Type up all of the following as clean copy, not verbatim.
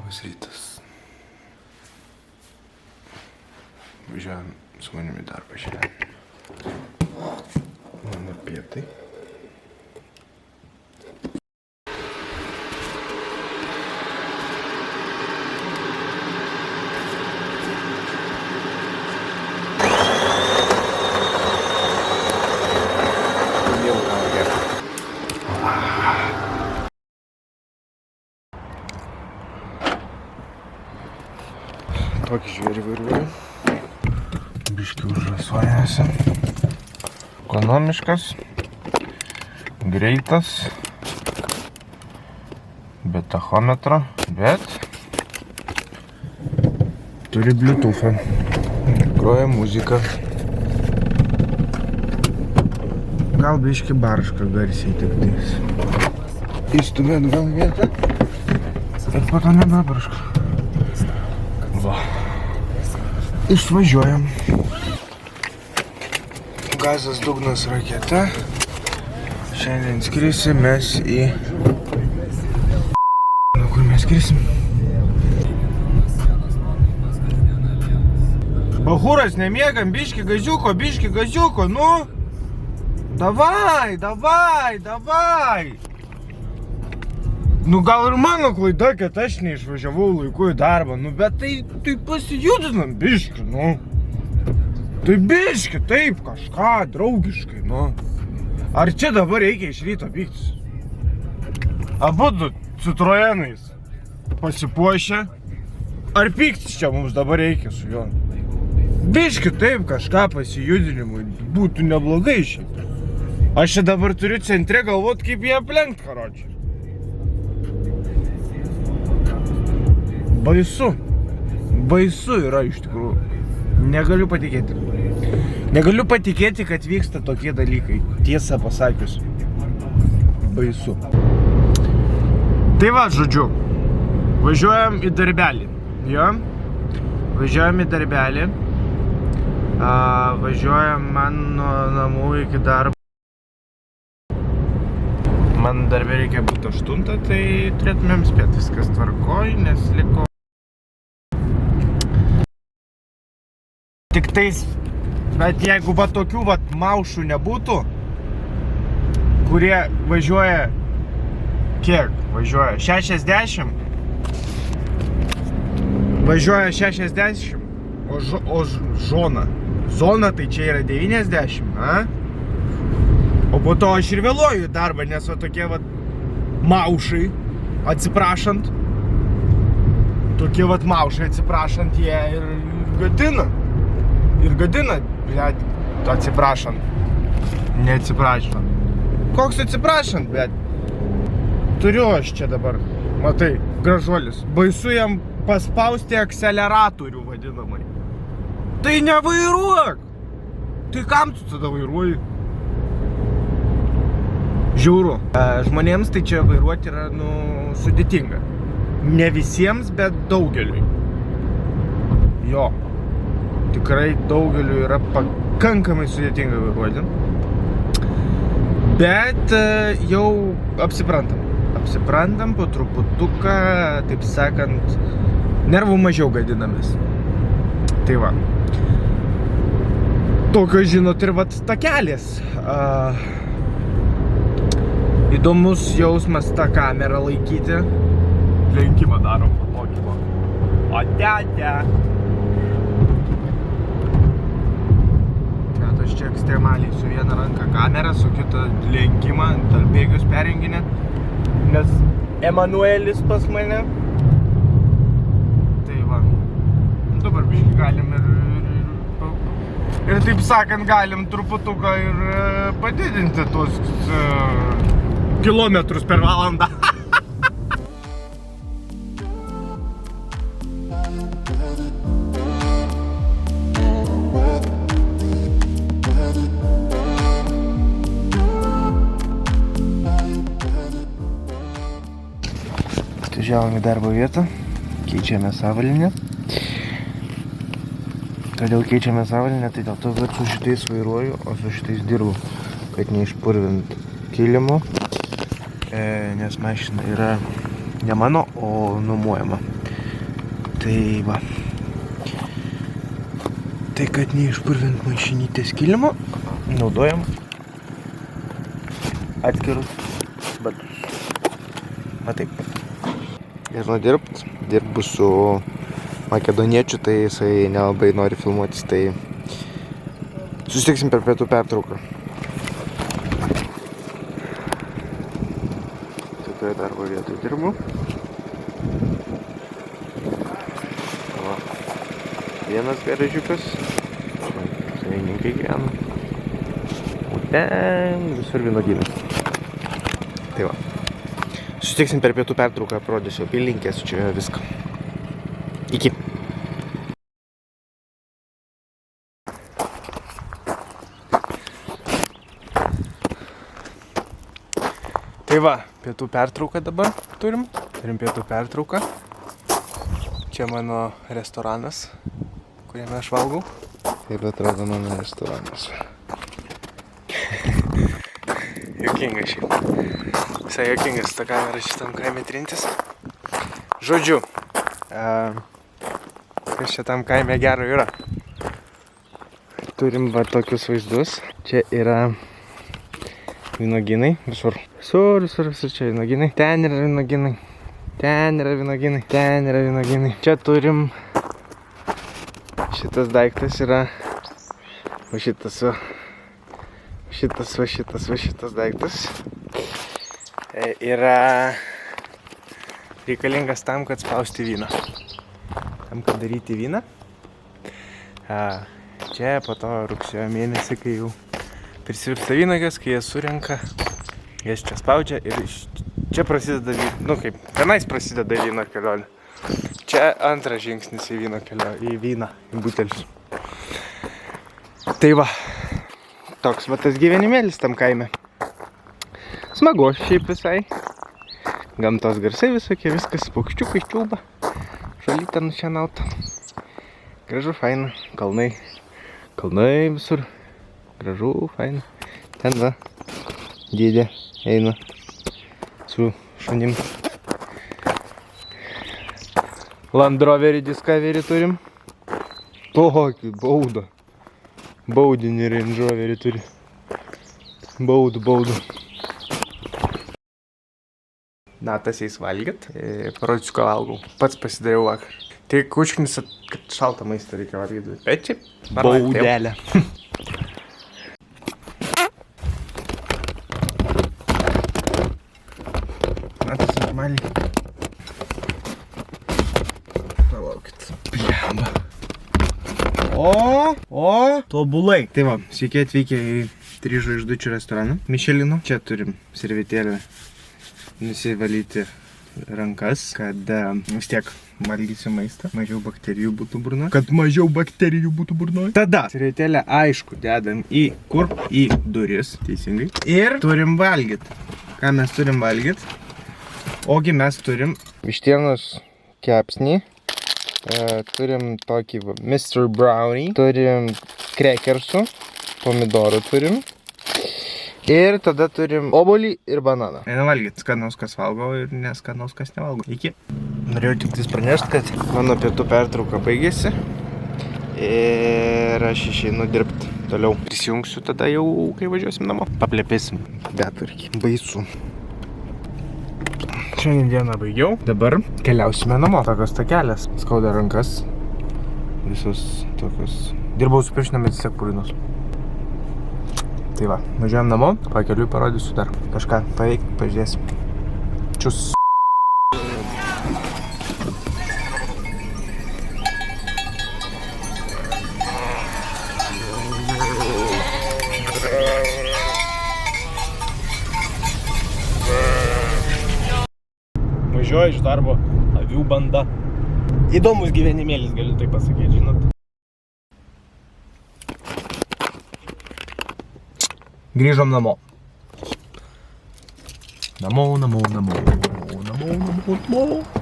Labas rytas. Važiuojam su manimi darbą šiandien. Mano pietai. Tokį žvėrį vairuoju. Biškį užrasuojasi. Ekonomiškas, greitas, be tachometro, bet turi Bluetooth'ą. Groja muziką. Gal biškį barška garsiai tik tais. Įstumėt gal vietą, bet po to nebebarška. Va. Išvažiuojam. Gazas dugnas raketa. Šiandien skrisim mes į... Kur mes skrisim? Bahūras, nemiegam, biški gaziuko, nu! Davai! Nu gal ir mano klaida, kad aš neišvažiavau laiku į darbą, nu bet tai pasijudinam biškį, nu. Tai biškį, taip, kažką draugiškai, nu. Ar čia dabar reikia iš ryto pyktis? Abudu Citroenais pasipuošę. Ar pyktis čia mums dabar reikia su juo? Biškį, taip, kažką pasijudinimui būtų neblogai šiaip. Aš čia dabar turiu centre galvot, kaip jį aplenkt, karočiui. Baisu yra iš tikrųjų. Negaliu patikėti, kad vyksta tokie dalykai. Tiesą pasakius. Baisu. Tai va, žodžiu. Važiuojam į darbelį. Jo. Važiuojam į darbelį. Važiuojam man nuo namų iki darbo. Man darbė reikia būti 8, tai turėtumėm spėti viskas tvarkoj, nes liko... Tik tais, bet jeigu va tokių va maušų nebūtų, kurie važiuoja, kiek važiuoja, 60? Važiuoja 60, o zona tai čia yra 90, a? O po to aš ir vėluoju į darbą, nes va tokie va maušai, atsiprašant, jie ir gadina. Bet atsiprašant, neatsiprašant. Koks atsiprašant, bet turiu aš čia dabar, matai, gražuolis. Baisu jam paspausti akseleratorių vadinamai. Tai nevairuok! Tai kam tu tada vairuoji? Žiauru. Žmonėms tai čia vairuoti yra, sudėtinga. Ne visiems, bet daugeliui. Jo. Tikrai daugeliui yra pakankamai sudėtinga vairuoti. Bet jau apsiprantam. Apsiprantam po truputuką, taip sakant, nervų mažiau gadinamės. Tai va. Tokio, žinot, ir vat takelis. Įdomus jausmas tą kamerą laikyti. Lenkimą darom, patokimą. Ate. Kad aš čia ekstremaliai su viena ranka kamerą, su kita lenkimą, tarp bėgius perjunginę. Nes Emanuelis pas mane. Tai va. Dabar biškį galim ir taip sakant, galim truputuką ir padidinti tuos kilometrus per valandą. Atvažiavom į darbo vietą, keičiame avalynę. Kodėl keičiame avalynę, tai dėl to, kad su šitais vairuoju, o su šitais dirbu, kad neišpurvint kilimo, nes mašina yra ne mano, o nuomojama. Tai va. Tai kad neišpurvint mašinytės kilimo, naudojam atskirus batus. Va taip. Ir dirbu su makedoniečiu, tai jisai nelabai nori filmuotis, tai susitiksim per pietų pertrauką. Tokioje darbo vietoje dirbu. Vienas garažiukas, savininkai gyvena, o ten visur vynuogynai. Tai va. Susitiksim per pietų pertrauką, parodysiu apylinkės, čia viską. Iki. Tai va, pietų pertrauką dabar turim pietų pertrauką. Čia mano restoranas, kuriame aš valgau. Taip atrodo mano restoranas. Juokingas šiaip. Visai juokingas ta kamera šitam kaime trintis. Žodžiu, kas čia tam kaime gero yra? Turim va tokius vaizdus. Čia yra vynuogynai visur. Visur čia vynuogynai. Ten yra vynuogynai. Ten yra vynuogynai. Ten yra vynuogynai. Čia turim. Šitas daiktas yra. Va šitas daiktas. Yra reikalingas tam, kad spausti vyną. Tam, kad daryti vyną. Čia po to rugsėjo mėnesį, kai jau prisirpsta vynuogės, kai jie surenka, jas čia spaudžia ir čia prasideda, tenais prasideda vyno kelionė. Čia antras žingsnis į vyno kelionę, į butelius. Tai va, toks va tas gyvenimėlis tam kaime. Smagu šiaip visai. Gamtos garsai visokie, viskas, paukščiukai čiulba, žolytė nušienauta. Gražu, faina, kalnai visur. Gražu, faina. Ten va, dėdė eina su šunim. Land Roverį Discovery turim. Tokį baudą. Baudinį Range Roverį turi. Baudų. Natas eis valgyt. Parodysiu, ką valgau. Pats pasidariau vakar. Tai kučkinis, kad šaltą maistą reikia valgyti. Bet šiaip baudelė. Natas normaliai. O, tobulai. Tai va, sveiki atvykę į 3 žvaigždučių restoraną Michelino. Čia turim servetėlę nusivalyti rankas, kad vis tiek valgysiu maistą, mažiau bakterijų būtų burnoje. Tada servetėlę, aišku, dedam į kur? Į duris, teisingai. Ir turim valgyti. Ką mes turim valgyti? Ogi mes turim vištienos kepsnį. Turim tokį Mr. Brownie, turim krekersų, pomidorų turim ir tada turim obuolį ir bananą. Eina valgyti, skanaus kas valgo ir neskanaus kas nevalgo. Iki. Norėjau tik pranešti, kad mano pietų pertrauka baigėsi ir aš išeinu dirbti toliau. Prisijungsiu tada jau, kai važiuosim namo. Paplepėsim, bet irgi baisu. Šiandien dieną baigiau, dabar keliausime namo. Tokios takelės, skauda rankas, visus tokios. Dirbau su pirštinėmis, vis tiek purinos. Tai va, važiuojam namo, pakeliui parodysiu dar kažką paveikti, pažiūrėsim. Čius. Važiuoju iš darbo, avių banda. Įdomus gyvenimėlis, galiu tai pasakyti, žinot. Grįžom namo. Namo.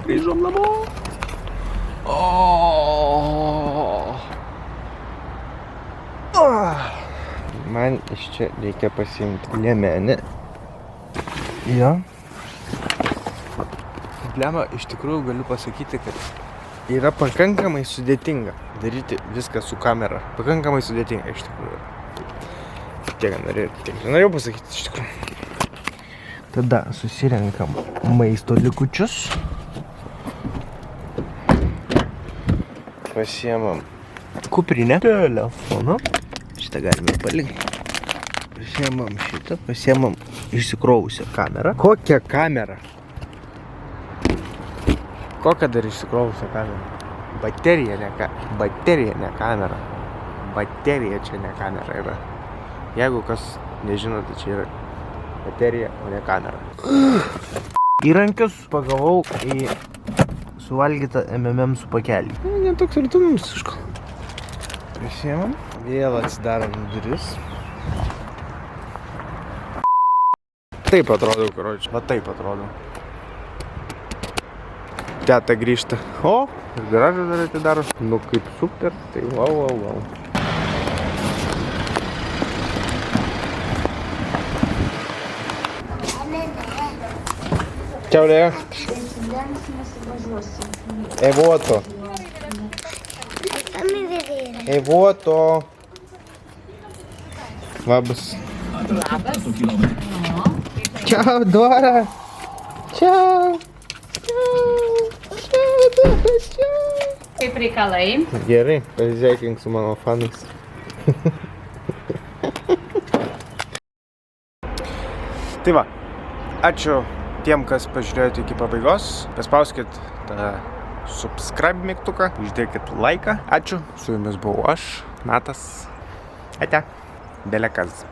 Grįžom namo. Man iš čia reikia pasiimti liemenę. Jo. Problema, iš tikrųjų galiu pasakyti, kad Yra pakankamai sudėtinga daryti viską su kamera. Pakankamai sudėtinga iš tikrųjų. Tiek norėjau pasakyti iš tikrųjų. Tada susirenkam maisto likučius. Pasiemam kuprinę. Telefoną. Šitą galime palikti. Pasiemam šitą. Pasiemam išsikrovusią kamerą. Kokią kamerą? Kokią dar išsikrovusią kamerą? Baterija, ne kamera. Baterija čia ne kamera yra. Jeigu kas nežinote, čia yra baterija, o ne kamera. Įrankius pagavau į suvalgytą M&M's pakelį. Ne toks ir tumus, aišku. Prisiemam. Vėl atsidarom duris. Taip atrodo, karočiui. Va taip atrodo. Teta grįžta. O, ir garažą dar atidaro. Nu kaip super, tai wow. Kiaulė. Evoto. Evoto. Labas. Ciao, Dora. Ciao. Kaip reikalai? Gerai, pasisveikink su mano fanais. Tai va, ačiū tiem, kas pažiūrėjote iki pabaigos. Paspauskit tą subscribe mygtuką, uždėkit laiką. Ačiū, su jumis buvau aš, Natas. Ate, belekas.